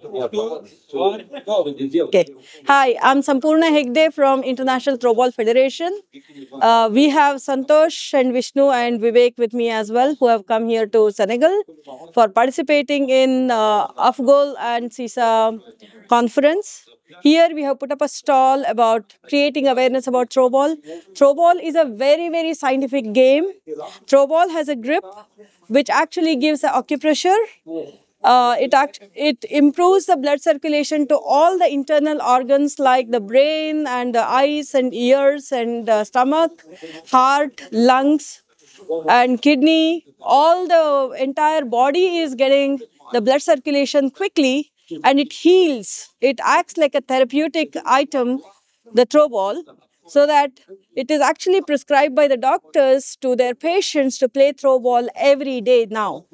Okay. Hi, I'm Sampurna Hegde from International Throwball Federation. We have Santosh and Vishnu and Vivek with me as well, who have come here to Senegal for participating in AFGOL and CISA conference. Here we have put up a stall about creating awareness about throwball. Throwball is a very, very scientific game. Throwball has a grip which actually gives the acupressure. It improves the blood circulation to all the internal organs like the brain and the eyes and ears and stomach, heart, lungs, and kidney. All the entire body is getting the blood circulation quickly, and it heals. It acts like a therapeutic item, the throw ball, so that it is actually prescribed by the doctors to their patients to play throw ball every day now.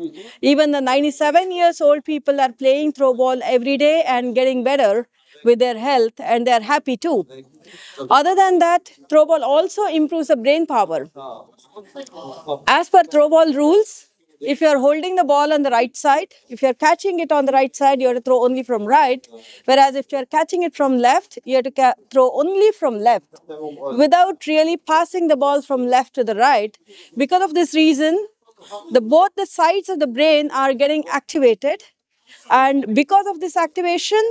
Even the 97 years old people are playing throw ball every day and getting better with their health, and they're happy too. Other than that, throw ball also improves the brain power. As per throw ball rules, if you are holding the ball on the right side, if you are catching it on the right side, you have to throw only from right. Whereas if you are catching it from left, you have to throw only from left without really passing the ball from left to the right. Because of this reason, both the sides of the brain are getting activated. And because of this activation,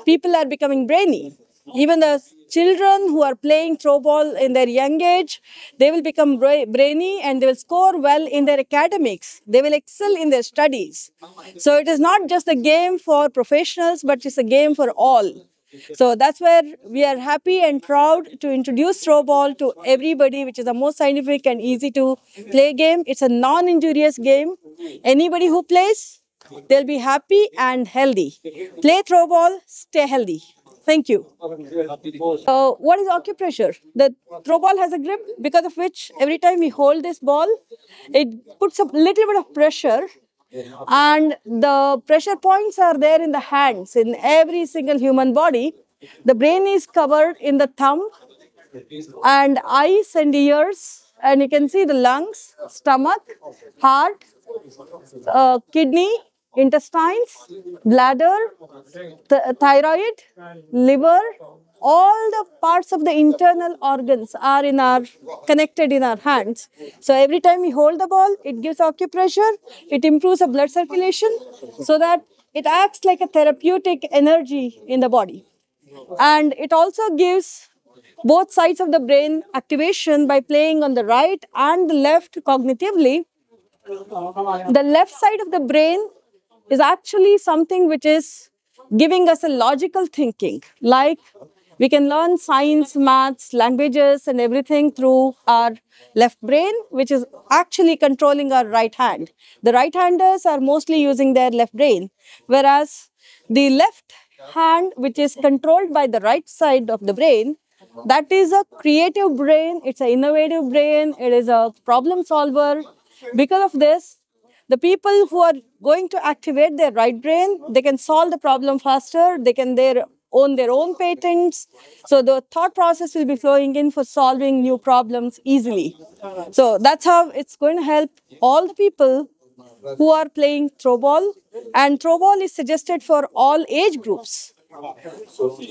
people are becoming brainy. Even the children who are playing throw ball in their young age, they will become brainy and they will score well in their academics. They will excel in their studies. So it is not just a game for professionals, but it's a game for all. So that's where we are happy and proud to introduce throw ball to everybody, which is the most scientific and easy to play game. It's a non-injurious game. Anybody who plays, they'll be happy and healthy. Play throw ball, stay healthy. Thank you. What is acupressure? The throw ball has a grip because of which every time we hold this ball, it puts a little bit of pressure, and the pressure points are there in the hands in every single human body. The brain is covered in the thumb and eyes and ears, and you can see the lungs, stomach, heart, kidney, intestines, bladder, thyroid, liver. All the parts of the internal organs are connected in our hands. So every time we hold the ball, it gives acupressure. It improves the blood circulation so that it acts like a therapeutic energy in the body. And it also gives both sides of the brain activation by playing on the right and the left cognitively. The left side of the brain is actually something which is giving us a logical thinking. Like we can learn science, maths, languages, and everything through our left brain, which is actually controlling our right hand. The right-handers are mostly using their left brain, whereas the left hand, which is controlled by the right side of the brain, that is a creative brain, it's an innovative brain, it is a problem solver. Because of this, the people who are going to activate their right brain, they can solve the problem faster, they can own their own patents. So the thought process will be flowing in for solving new problems easily. So that's how it's going to help all the people who are playing throw ball. And throw ball is suggested for all age groups.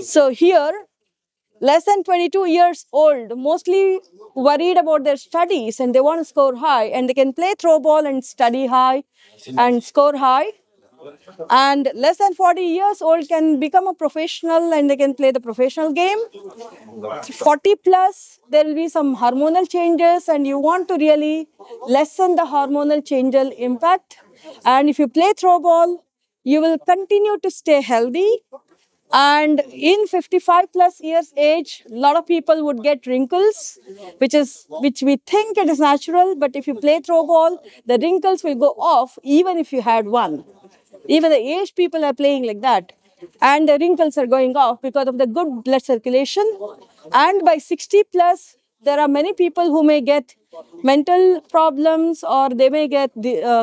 So here, less than 22 years old, mostly worried about their studies and they want to score high, and they can play throw ball and study high and score high. And less than 40 years old can become a professional and they can play the professional game. 40 plus, there will be some hormonal changes and you want to really lessen the hormonal changeal impact. And if you play throw ball, you will continue to stay healthy. And in 55 plus years age, a lot of people would get wrinkles, which we think it is natural, but if you play throw ball, the wrinkles will go off even if you had one. Even the aged people are playing like that. And the wrinkles are going off because of the good blood circulation. And by 60 plus, there are many people who may get mental problems, or they may get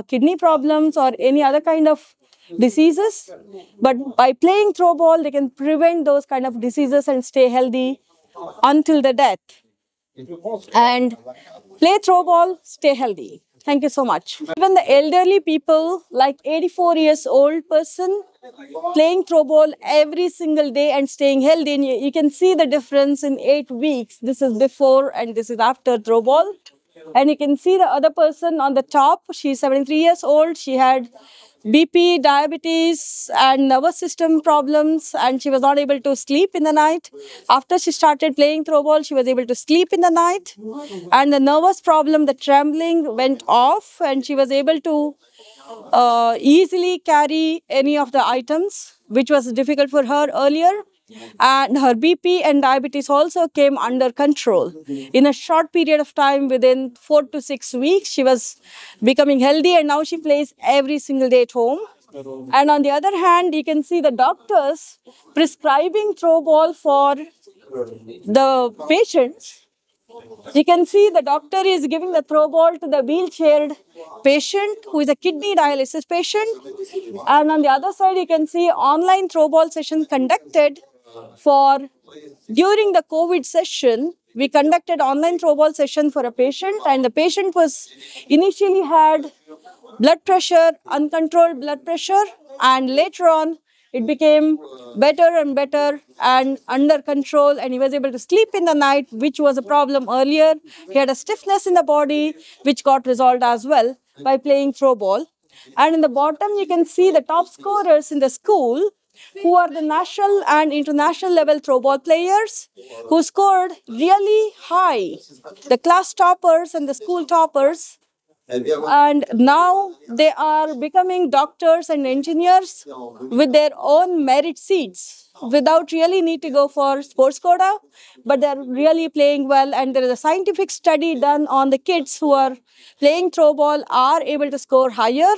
kidney problems or any other kind of diseases. But by playing throw ball, they can prevent those kind of diseases and stay healthy until the death. And play throw ball, stay healthy. Thank you so much. Even the elderly people, like 84 years old person, playing throw ball every single day and staying healthy. And you can see the difference in 8 weeks. This is before and this is after throw ball. And you can see the other person on the top. She's 73 years old. She had BP, diabetes, and nervous system problems, and she was not able to sleep in the night. After she started playing throw ball, she was able to sleep in the night, and the nervous problem, the trembling, went off, and she was able to easily carry any of the items, which was difficult for her earlier. And her BP and diabetes also came under control. In a short period of time, within 4 to 6 weeks, she was becoming healthy, and now she plays every single day at home. And on the other hand, you can see the doctors prescribing throw ball for the patients. You can see the doctor is giving the throw ball to the wheelchaired patient who is a kidney dialysis patient. And on the other side, you can see online throw ball session conducted for during the COVID session. We conducted online throw ball session for a patient, and the patient was initially had blood pressure, uncontrolled blood pressure, and later on it became better and better and under control, and he was able to sleep in the night, which was a problem earlier. He had a stiffness in the body, which got resolved as well by playing throw ball. And in the bottom, you can see the top scorers in the school, who are the national and international level throw ball players, who scored really high. The class toppers and the school toppers. And now they are becoming doctors and engineers with their own merit seats without really need to go for sports quota, but they're really playing well. And there is a scientific study done on the kids who are playing throw ball are able to score higher.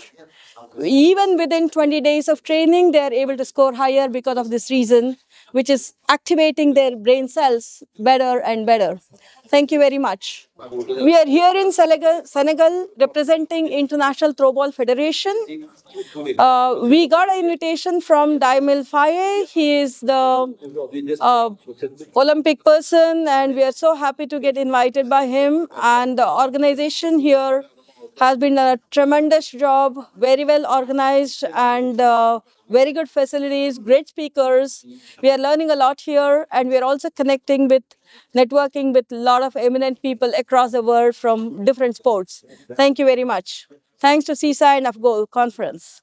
Even within 20 days of training, they are able to score higher because of this reason, which is activating their brain cells better and better. Thank you very much. We are here in Senegal representing International Throwball Federation. We got an invitation from Daimel Faye. He is the Olympic person, and we are so happy to get invited by him. And the organization here has been a tremendous job, very well organized, and very good facilities, great speakers. We are learning a lot here, and we are also networking with a lot of eminent people across the world from different sports. Thank you very much. Thanks to CISA and AFGOL conference.